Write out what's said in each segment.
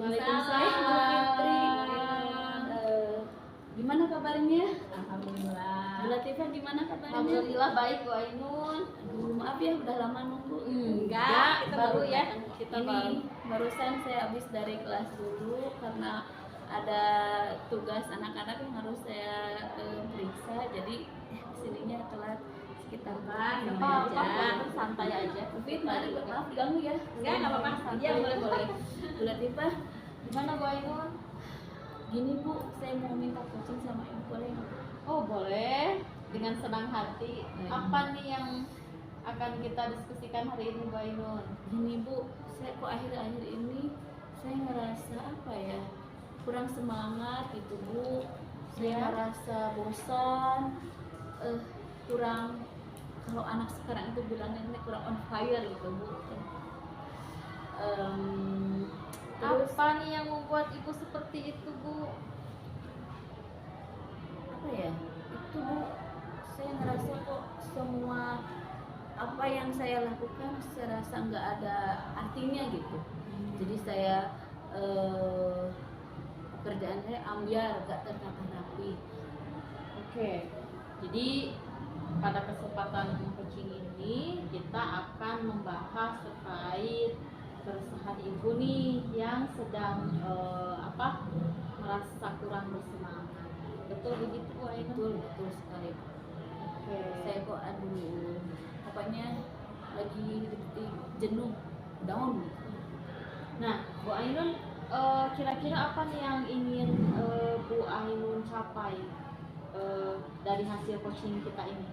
Waalaikumsalam Bu Fitri. Gimana kabarnya? Alhamdulillah. Bu Latifah gimana kabarnya? Alhamdulillah baik Bu Ainun. Aduh, maaf ya udah lama nunggu. Enggak, kita baru ya. Kita Ini baru. barusan saya habis dari kelas dulu karena ada tugas anak-anak yang harus saya periksa, jadi kesininya telat sekitar apa santai aja. Mungkin maaf diganggu ya. Enggak apa-apa. Iya boleh. Bu Latifah, Gimana Bu Ainun? gini Bu, saya mau minta coaching sama Ibu, boleh nggak? Oh boleh, dengan senang hati. Apa nih yang akan kita diskusikan hari ini Bu Ainun? Gini Bu, saya kok akhir-akhir ini saya ngerasa apa ya, kurang semangat gitu Bu. Saya ngerasa bosan, kurang, kalau anak sekarang itu bilangnya ini kurang on fire gitu Bu. Terus Apa nih yang membuat Ibu seperti itu Bu? apa ya, itu Bu, saya ngerasa kok semua apa yang saya lakukan saya rasa nggak ada artinya gitu. Jadi saya pekerjaan saya ambiar, gak tertata rapi. Oke. Jadi pada kesempatan coaching ini kita akan membahas terkait keresahan Ibu nih yang sedang merasa kurang bersemangat. Betul begitu Bu Ainun? Betul sekali. Oke. Saya kok aduh, pokoknya lagi jenuh, down gitu. Nah, Bu Ainun, kira-kira apa nih yang ingin Bu Ainun capai dari hasil coaching kita ini?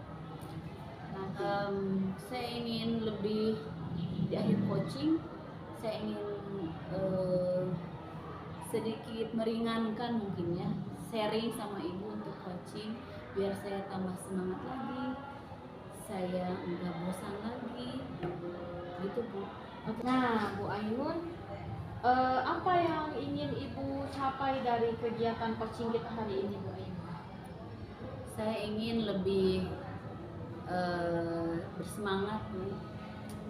Nanti. Saya ingin lebih di akhir coaching, saya ingin sedikit meringankan mungkin ya, sharing sama Ibu untuk coaching biar saya tambah semangat lagi, saya nggak bosan lagi, gitu Bu. Nah, Bu Ainun, apa yang ingin Ibu capai dari kegiatan coaching kita hari ini, Bu Ainun? Saya ingin lebih bersemangat Bu,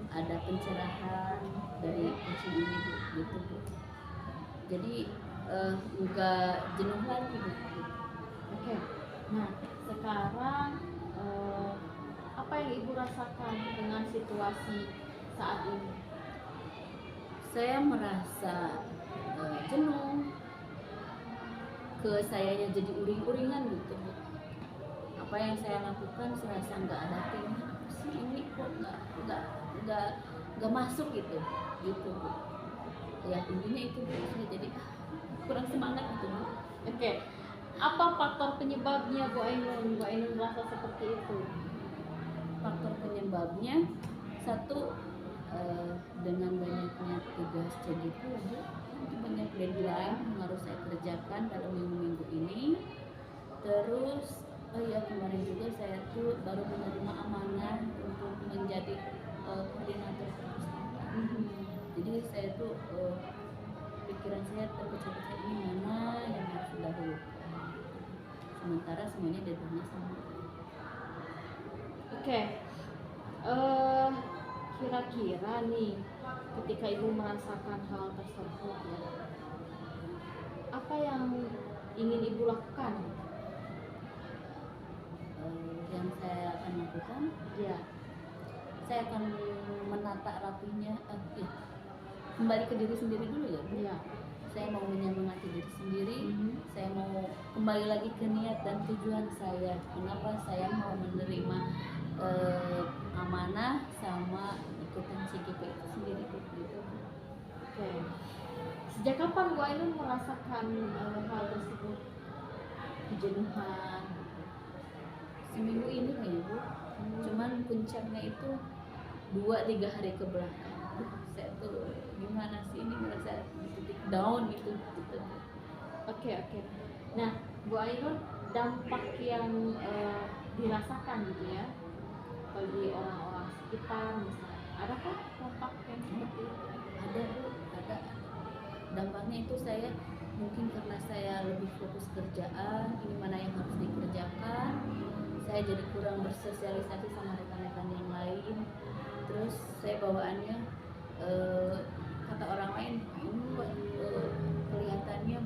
ada pencerahan dari coaching ini Bu, gitu Bu. Jadi nggak jenuh lagi Bu. Oke. Nah, sekarang apa yang Ibu rasakan dengan situasi saat ini? Saya merasa jenuh, ke sayanya jadi uring-uringan gitu Bu. Apa yang saya lakukan serasa nggak ada artinya, apa sih ini kok nggak masuk gitu Bu. Ya intinya itu Bu, saya jadi kurang semangat gitu Bu. Oke. Apa faktor penyebabnya Bu Ainun? Bu Ainun merasa seperti itu? Faktor penyebabnya satu, dengan banyaknya tugas CGP Bu, banyak deadline yang harus saya kerjakan dalam minggu-minggu ini. Terus kemarin juga saya tuh baru menerima amanah untuk menjadi koordinator perpustakaan. Jadi saya tuh pikiran saya terpecah-pecah, ini mana yang harus didahulukan. Sementara semuanya deadline sama. Oke. Kira-kira nih ketika Ibu merasakan hal tersebut ya, apa yang ingin Ibu lakukan? Yang saya akan lakukan, Ya. saya akan menata rapinya, kembali ke diri sendiri dulu ya Bu. Ya. Saya mau menyemangati diri sendiri, saya mau kembali lagi ke niat dan tujuan saya, kenapa saya mau menerima amanah sama ikutan CGP itu sendiri gitu. Oke. Sejak kapan Bu Ainun merasakan hal tersebut? Kejenuhan. Seminggu ini kayaknya Bu, cuman puncaknya itu 2-3 hari ke belakang. Saya tuh gimana sih ini, merasa di titik down gitu. Oke. Nah, Bu Ainun, dampak yang dirasakan gitu ya bagi orang-orang sekitar misalnya, adakah dampak yang seperti itu? Ada Bu, ada. Dampaknya itu saya mungkin karena saya lebih fokus kerjaan, ini mana yang harus dikerjakan, saya jadi kurang bersosialisasi sama rekan-rekan yang lain. Terus saya bawaannya kata orang lain, ini kelihatannya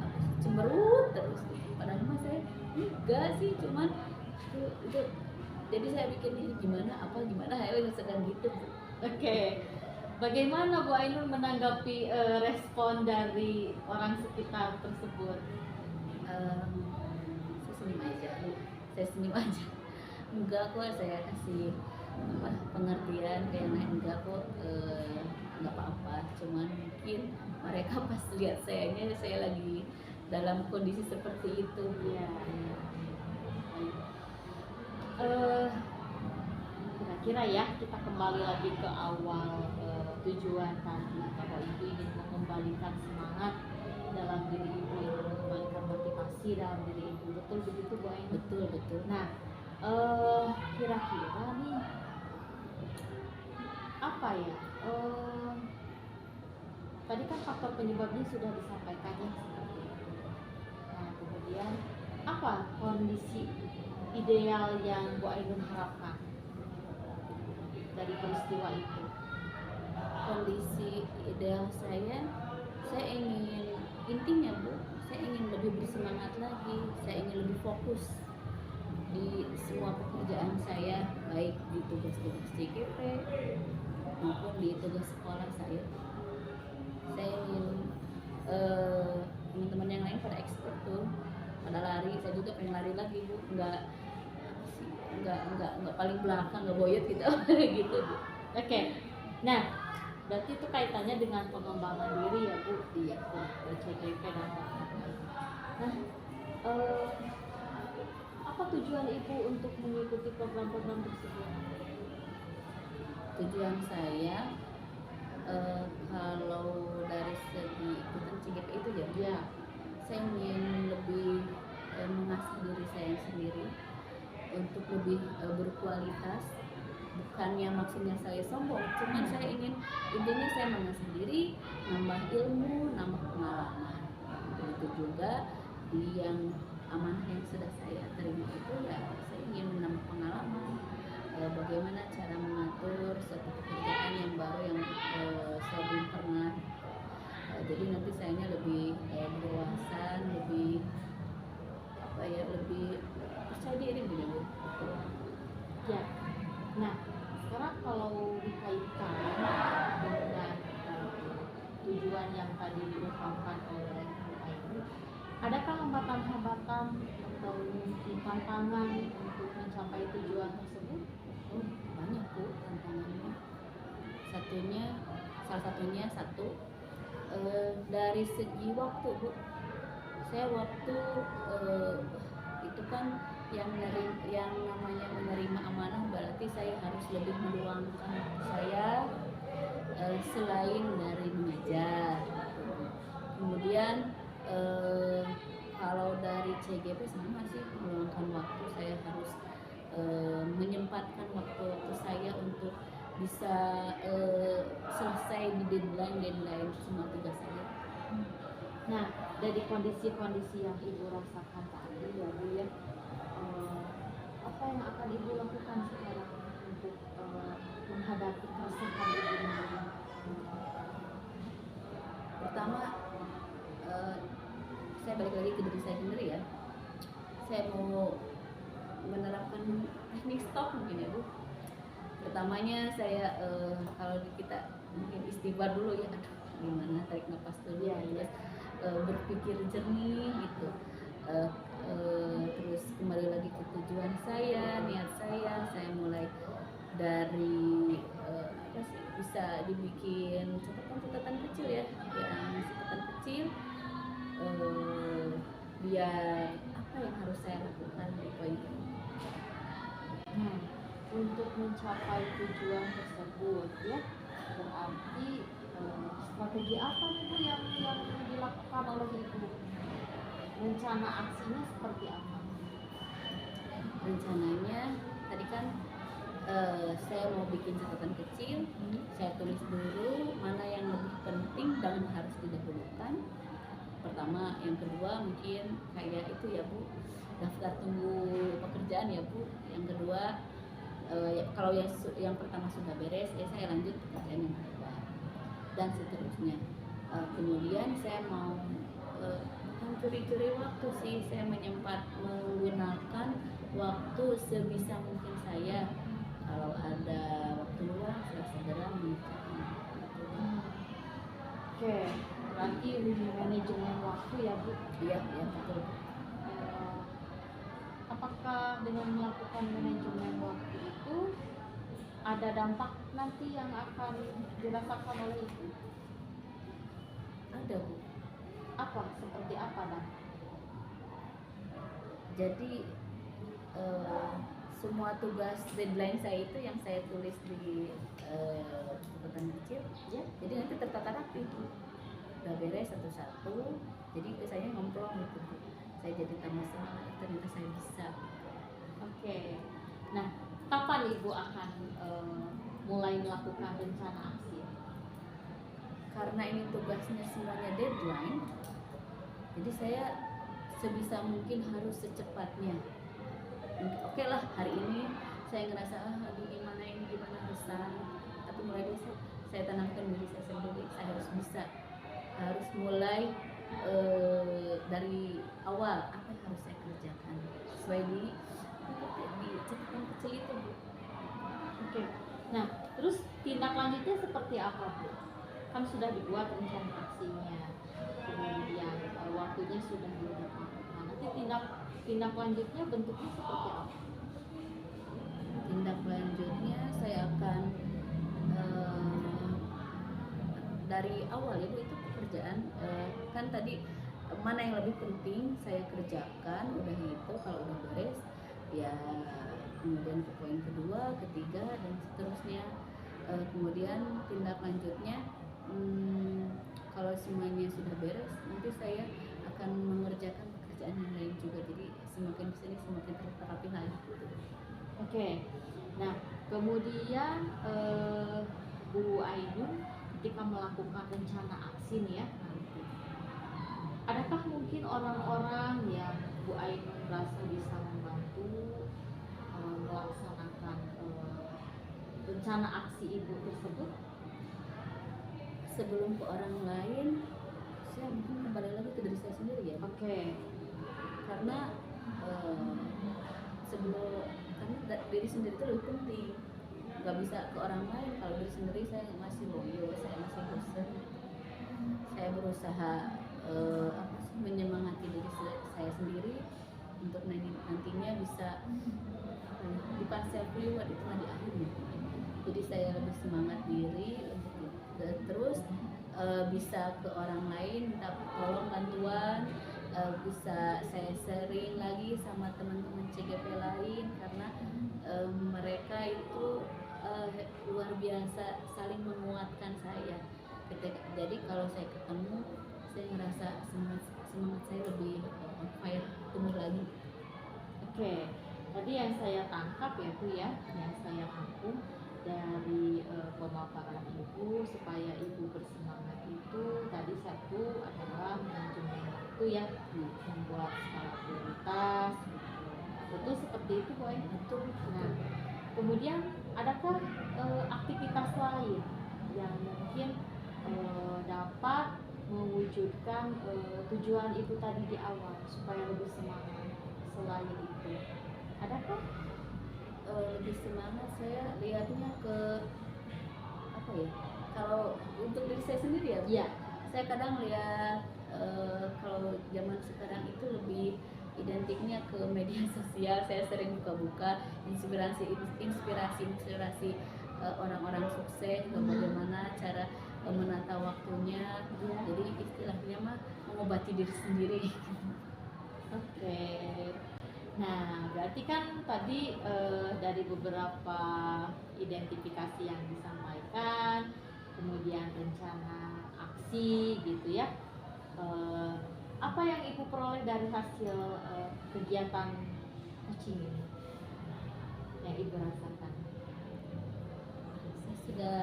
apa sih, cemberut terus. Padahal mah saya enggak sih, cuman itu jadi saya bikin ini gimana akhirnya sedang gitu Bu. Oke. Bagaimana Bu Ainun menanggapi respon dari orang sekitar tersebut? Saya senyum aja Bu, saya senyum aja. Enggak kok, saya kasih apa pengertian kayak enggak kok, enggak apa-apa, cuman mungkin mereka pas lihat saya lagi dalam kondisi seperti itu. Iya. Eh, Kira-kira ya kita kembali lagi ke awal tujuan tadi, bahwa ibu ingin mengembalikan semangat dalam diri ibu, ingin mengembalikan motivasi dalam diri ibu. Betul begitu Bu Ainun? Betul. Nah, kira-kira nih apa ya? Tadi kan faktor penyebabnya sudah disampaikan ya seperti itu. Nah, kemudian apa kondisi ideal yang Bu Ainun harapkan dari peristiwa itu? Kondisi ideal saya ingin, intinya Bu, saya ingin lebih bersemangat lagi, saya ingin lebih fokus di semua pekerjaan saya, baik di tugas-tugas CGP maupun di tugas sekolah saya. Saya ingin teman-teman yang lain pada ekspor tuh, pada lari, saya juga pengen lari lagi Bu, nggak paling belakang, nggak boyot gitu gitu Bu. Oke. Nah, berarti itu kaitannya dengan pengembangan diri ya Bu. Iya. CGP dan lain-lain. Nah, apa tujuan ibu untuk mengikuti program-program tersebut? Tujuan saya kalau dari segi ikutan CGP itu ya, saya ingin lebih mengasah diri saya sendiri untuk lebih berkualitas. Bukannya maksudnya saya sombong, cuman saya ingin, intinya saya mengasah diri, nambah ilmu, nambah pengalaman. Begitu juga di yang amanah yang sudah saya terima itu ya, saya ingin menambah pengalaman, bagaimana cara mengatur satu pekerjaan yang baru yang saya belum pernah. Jadi nanti sayanya lebih berwawasan, lebih apa ya, lebih percaya diri begitu. Ya. Nah, sekarang kalau dikaitkan dengan tujuan yang tadi diungkapkan oleh Bu Ainun, adakah hambatan-hambatan atau mungkin tantangan untuk mencapai tujuan tersebut? Oh, banyak Bu tantangannya. Salah satunya dari segi waktu Bu. Saya waktu itu kan yang namanya menerima amanah, berarti saya harus lebih meluangkan waktu saya selain dari mengajar. Kemudian kalau dari CGP sama sih, meluangkan waktu, saya harus menyempatkan waktu saya untuk bisa selesai di deadline semua tugas saya. Nah, dari kondisi-kondisi yang ibu rasakan tadi ya Bu ya, apa yang akan ibu lakukan sekarang untuk menghadapi keresahan ibu ini? Pertama, saya balik lagi ke diri saya sendiri ya. Saya mau menerapkan teknik stop mungkin ya Bu. Pertamanya saya kalau kita mungkin istighfar dulu ya, aduh gimana, tarik nafas dulu ya, berpikir jernih gitu, terus kembali lagi ke tujuan saya, niat saya mulai dari apa sih, bisa dibikin catatan kecil ya, yang catatan kecil, biar apa yang harus saya lakukan di poin ini. Nah, untuk mencapai tujuan tersebut ya, berarti strategi apa nih Bu yang dilakukan oleh ibu? Rencana aksinya seperti apa? Rencananya tadi kan saya mau bikin catatan kecil, saya tulis dulu mana yang lebih penting dan harus didahulukan. Pertama, yang kedua mungkin kayak itu ya Bu, daftar tunggu pekerjaan ya Bu. Yang kedua, kalau yang pertama sudah beres, ya saya lanjut pekerjaan yang kedua dan seterusnya. Kemudian saya mau bukan curi-curi waktu sih, saya menyempat menggunakan waktu sebisa mungkin saya. Kalau ada waktu luang saya segera mengerjakan. Oke, berarti lebih manajemen waktu ya Bu. Iya, iya betul. Eh, apakah dengan melakukan manajemen waktu itu ada dampak nanti yang akan dirasakan oleh Ibu? Ada Bu. Apa? Seperti apa dan? Jadi semua tugas deadline saya itu yang saya tulis di catatan kecil, ya. Jadi nanti tertata rapi, udah beres satu-satu. Jadi saya ngomplong gitu, Bu. Saya jadi tambah semangat, ternyata saya bisa. Oke. Nah, kapan Ibu akan mulai melakukan rencana aksi? Karena ini tugasnya semuanya deadline, jadi saya sebisa mungkin harus secepatnya. Oke lah, hari ini saya ngerasa aduh gimana besar, tapi mulai besok saya tanamkan diri saya sendiri, saya harus bisa, harus mulai dari awal apa yang harus saya kerjakan sesuai di catatan kecil itu, Bu. Oke. Nah, terus tindak lanjutnya seperti apa Bu? Kan sudah dibuat rencana aksinya, kemudian waktunya sudah ditetapkan. Nanti tindak lanjutnya bentuknya seperti apa? Tindak lanjutnya saya akan dari awal ya Bu, itu pekerjaan kan tadi mana yang lebih penting saya kerjakan, udah itu kalau udah beres ya kemudian ke poin kedua, ketiga dan seterusnya. Kemudian tindak lanjutnya kalau semuanya sudah beres nanti saya akan mengerjakan pekerjaan yang lain juga, jadi semakin kesini semakin terterapi lagi. Oke. Nah, kemudian Bu Ainun ketika melakukan rencana aksi nih ya nanti, adakah mungkin orang-orang yang Bu Ainun merasa bisa membantu melaksanakan rencana aksi Ibu tersebut? Sebelum ke orang lain, saya mungkin kembali lagi ke diri saya sendiri ya. Oke. Karena karena diri sendiri itu lebih penting. Gak bisa ke orang lain. Kalau diri sendiri saya masih loyo, saya masih bosan. Saya berusaha menyemangati diri saya sendiri untuk nantinya bisa bukan self reward, itu di akhirnya. Jadi saya lebih semangat diri untuk terus bisa ke orang lain minta tolong bantuan, bisa saya sharing lagi sama teman-teman CGP lain karena mereka itu luar biasa saling menguatkan saya. Jadi kalau saya ketemu saya ngerasa semangat saya lebih fire tumbuh lagi. Oke, tadi yang saya tangkap ya Bu ya, yang saya rangkum dari pemaparan Ibu supaya Ibu bersemangat itu tadi satu adalah manajemen waktu ya, membuat skala prioritas gitu. Betul seperti itu Bu Ainun? Betul. Nah, kemudian adakah aktivitas lain yang mungkin dapat mewujudkan tujuan Ibu tadi di awal supaya lebih semangat selain itu? Adakah? Lebih semangat saya lihatnya ke apa ya, kalau untuk diri saya sendiri ya, Iya. saya kadang lihat kalau zaman sekarang itu lebih identiknya ke media sosial. Saya sering buka-buka inspirasi orang-orang sukses, bagaimana cara menata waktunya. Jadi istilahnya mah mengobati diri sendiri. Oke. Nah, berarti kan tadi dari beberapa identifikasi yang disampaikan, kemudian rencana aksi gitu ya. Apa yang Ibu peroleh dari hasil kegiatan coaching ini yang Ibu rasakan? Saya sudah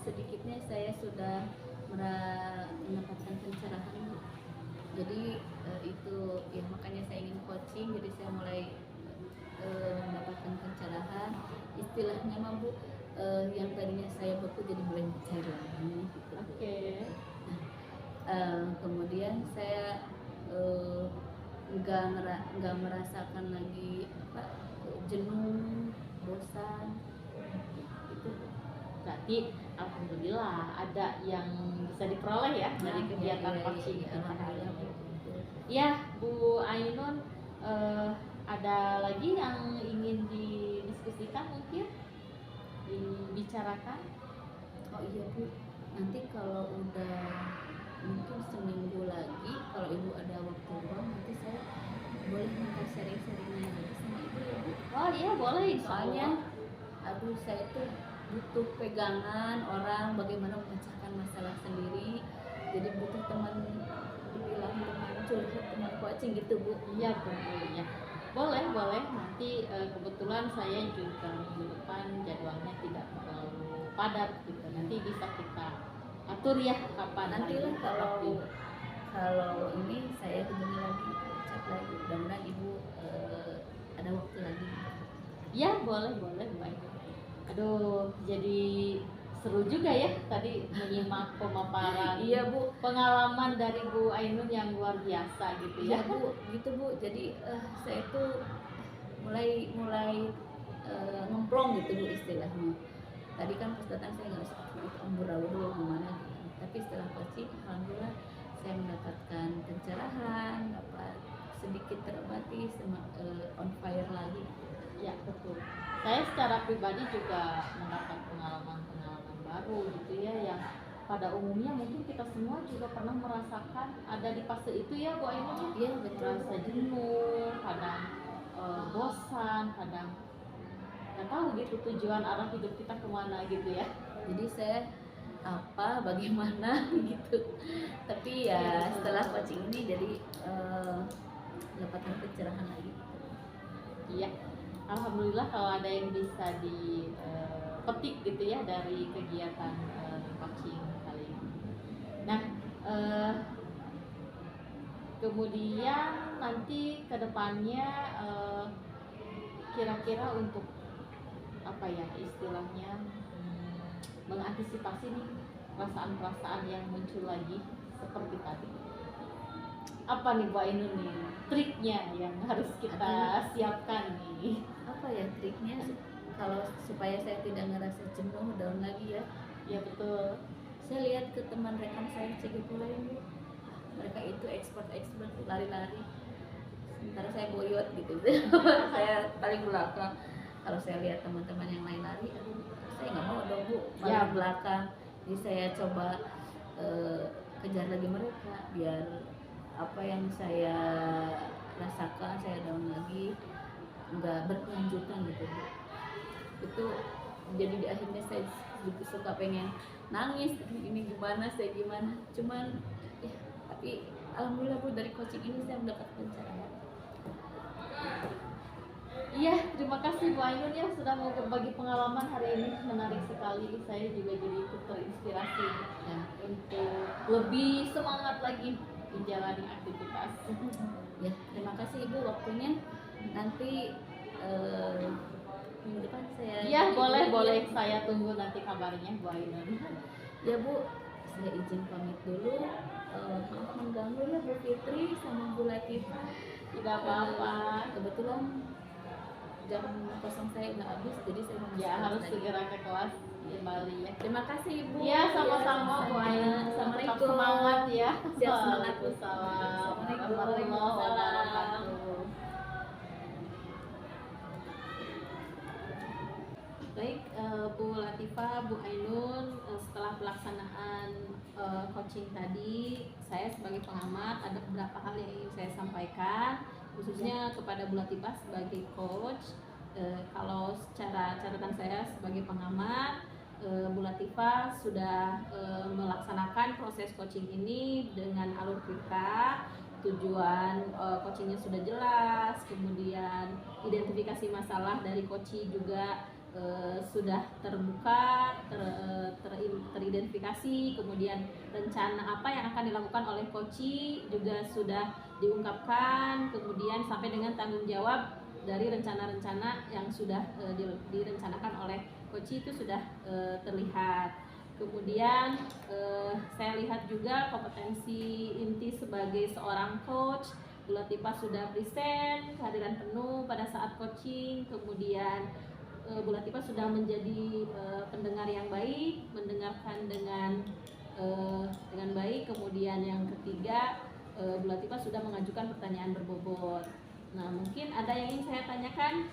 sedikitnya saya sudah mendapatkan pencerahan. Jadi itu ya makanya saya ingin coaching, jadi saya mulai mendapatkan pencerahan, istilahnya mampu yang tadinya saya beku jadi mulai cair lagi gitu. Oke. Kemudian saya nggak merasakan lagi apa, jenuh, bosan itu. Berarti alhamdulillah ada yang bisa diperoleh ya dari kegiatan coaching kita hari ini. Ya, Bu Ainun, ada lagi yang ingin didiskusikan mungkin, dibicarakan? Oh iya Bu, nanti kalau udah mungkin seminggu lagi, kalau Ibu ada waktu luang, nanti saya boleh minta sharing-sharingnya lagi sama Ibu ya Bu. Oh iya boleh, Soalnya aduh saya tuh butuh pegangan orang bagaimana memecahkan masalah sendiri, jadi butuh teman, dibilang teman curhat, teman coaching gitu Bu. Iya betul ya. Boleh nanti kebetulan saya juga minggu depan jadwalnya tidak terlalu padat gitu, nanti bisa kita atur ya kapan Nanti lah hari. kalau ini saya hubungi lagi, chat lagi, mudah-mudahan Ibu ada waktu lagi. Ya boleh baik. Aduh, jadi seru juga ya tadi menyimak pemaparan Iya Bu, pengalaman dari Bu Ainun yang luar biasa gitu iya ya. Bu, gitu Bu. Jadi saya tuh mulai ngemplong gitu Bu istilahnya. Tadi kan pas datang saya nggak bisa ambur-ambur gimana gitu. Tapi setelah coaching, alhamdulillah saya mendapatkan pencerahan, dapat sedikit terobati, on fire lagi. Ya betul. Saya secara pribadi juga mendapat pengalaman baru gitu ya, yang pada umumnya mungkin kita semua juga pernah merasakan ada di fase itu ya Bu Ainun. Iya betul. Merasa jenuh, kadang bosan, kadang nggak tahu gitu tujuan arah hidup kita kemana gitu ya. Jadi saya bagaimana gitu. Tapi ya setelah coaching ini jadi mendapatkan pencerahan lagi. Iya. Alhamdulillah kalau ada yang bisa dipetik gitu ya dari kegiatan coaching kali ini. Nah, kemudian nanti kedepannya kira-kira untuk apa ya istilahnya, mengantisipasi nih perasaan-perasaan yang muncul lagi seperti tadi. Apa nih Bu Ainun nih triknya yang harus kita siapkan nih? Apa ya triknya kalau supaya saya tidak ngerasa jenuh down lagi ya? Ya betul. Saya lihat ke teman rekan saya CG lain, mereka itu expert lari-lari, sementara saya boyot gitu. Saya paling belakang. Kalau saya lihat teman-teman yang lain lari, aduh saya nggak mau dong Bu, paling belakang. Jadi saya coba kejar lagi mereka biar apa yang saya rasakan saya down lagi nggak berkelanjutan gitu Bu. Itu jadi di akhirnya saya juga suka pengen nangis, ini gimana saya gimana, cuman ya, tapi alhamdulillah Bu dari coaching ini saya mendapat pencerahan. Iya, terima kasih Bu Ainun ya sudah mau berbagi pengalaman hari ini, menarik sekali. Saya juga jadi ikut terinspirasi ya, untuk lebih semangat lagi menjalani aktivitas. Ya, terima kasih Ibu waktunya. Nanti minggu depan saya. Iya, boleh. Saya tunggu nanti kabarnya Bu Ainun. Ya Bu, saya izin pamit dulu. Maaf mengganggu ya Bu Fitri sama Bu Latifah. Tidak apa-apa. Kebetulan jam kosong saya nggak habis, jadi saya mau ya harus segera ke kelas kembali ya. Terima kasih Ibu. Ya sama-sama Bu Ainun. Assalamualaikum. Semangat ya. Siap, semangat. Assalamualaikum warahmatullahi wabarakatuh. Baik, Bu Latifah, Bu Ainun, setelah pelaksanaan coaching tadi, saya sebagai pengamat ada beberapa hal yang ingin saya sampaikan, khususnya kepada Bu Latifah sebagai coach. Kalau secara catatan saya sebagai pengamat, Bu Latifah sudah melaksanakan proses coaching ini dengan alur cerita. Tujuan coachingnya sudah jelas, kemudian identifikasi masalah dari coaching juga sudah terbuka, teridentifikasi, kemudian rencana apa yang akan dilakukan oleh coaching juga sudah diungkapkan, kemudian sampai dengan tanggung jawab dari rencana-rencana yang sudah direncanakan oleh coaching itu sudah terlihat. Kemudian saya lihat juga kompetensi inti sebagai seorang coach. Bu Latifah sudah present kehadiran penuh pada saat coaching. Kemudian Bu Latifah sudah menjadi pendengar yang baik, mendengarkan dengan baik. Kemudian yang ketiga, Bu Latifah sudah mengajukan pertanyaan berbobot. Nah, mungkin ada yang ingin saya tanyakan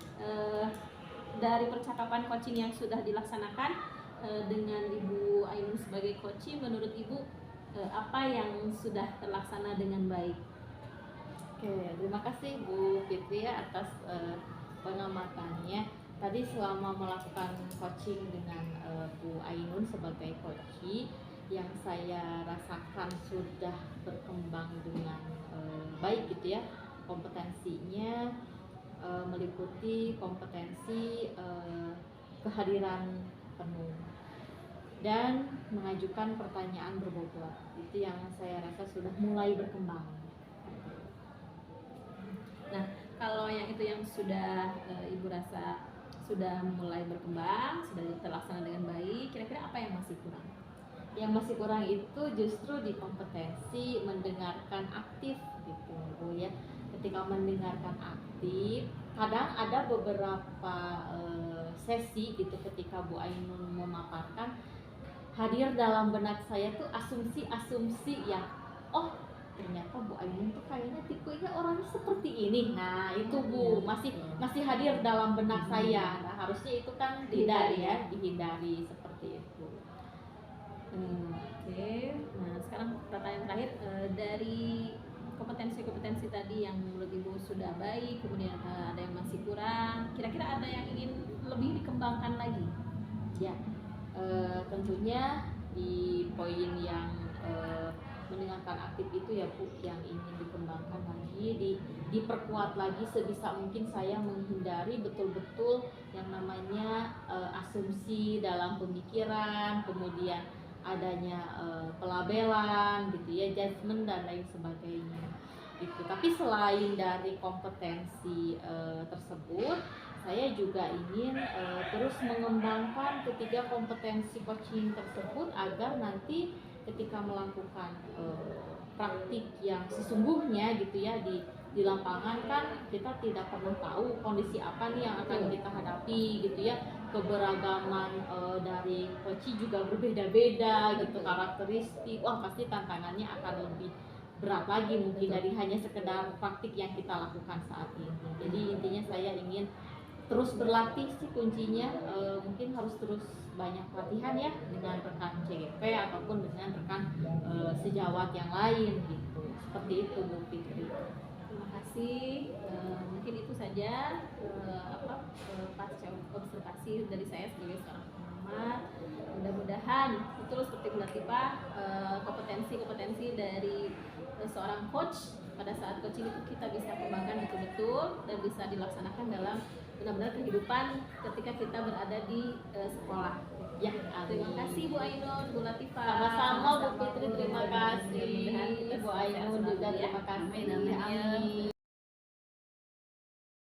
dari percakapan coaching yang sudah dilaksanakan dengan Ibu Ainun sebagai coaching. Menurut Ibu apa yang sudah terlaksana dengan baik? Oke, terima kasih Bu Fitri ya atas pengamatannya. Tadi selama melakukan coaching dengan Bu Ainun sebagai coaching, yang saya rasakan sudah berkembang dengan baik gitu ya. Kompetensinya meliputi kompetensi kehadiran penuh dan mengajukan pertanyaan berbobot. Itu yang saya rasa sudah mulai berkembang. Nah, kalau yang itu yang sudah Ibu rasa sudah mulai berkembang, sudah terlaksana dengan baik, kira-kira apa yang masih kurang? Yang masih kurang itu justru di kompetensi mendengarkan aktif gitu Bu ya. Ketika mendengarkan aktif, kadang ada beberapa sesi gitu ketika Bu Ainun memaparkan, hadir dalam benak saya tuh asumsi-asumsi yang ternyata Bu Ainun tuh kayaknya tipenya orangnya seperti ini. Nah itu Bu masih hadir dalam benak saya. Nah harusnya itu kan dihindari seperti itu. Oke. Nah sekarang pertanyaan terakhir, dari kompetensi-kompetensi tadi yang menurut Ibu sudah baik, kemudian ada yang masih kurang, kira-kira ada yang ingin lebih dikembangkan lagi? Ya, tentunya di poin yang mendengarkan aktif itu ya Bu, yang ingin dikembangkan lagi, diperkuat lagi sebisa mungkin saya menghindari betul-betul yang namanya asumsi dalam pemikiran, kemudian adanya pelabelan gitu ya, judgement dan lain sebagainya gitu. Tapi selain dari kompetensi tersebut, saya juga ingin terus mengembangkan ketiga kompetensi coaching tersebut agar nanti ketika melakukan praktik yang sesungguhnya gitu ya di lapangan, kan kita tidak pernah tahu kondisi apa nih yang akan kita hadapi gitu ya. Keberagaman dari coaching juga berbeda-beda gitu, karakteristik. Wah pasti tantangannya akan lebih berat lagi mungkin dari hanya sekedar praktik yang kita lakukan saat ini. Jadi intinya saya ingin terus berlatih sih kuncinya, mungkin harus terus banyak latihan ya dengan rekan CGP ataupun dengan rekan sejawat yang lain gitu. Seperti itu Bu Fitri. Terima kasih. Mungkin itu saja pasca observasi dari saya sebagai seorang pengamat. Mudah-mudahan betul seperti Bu Latifah, kompetensi-kompetensi dari seorang coach pada saat coaching itu kita bisa kembangkan betul-betul dan bisa dilaksanakan dalam benar-benar kehidupan ketika kita berada di sekolah. Ya, terima kasih Bu Ainun, Bu Latifah. Sama-sama Bu Fitri, terima kasih. Mudah-mudahan kita Bu Ainun juga terima kasih. Amin.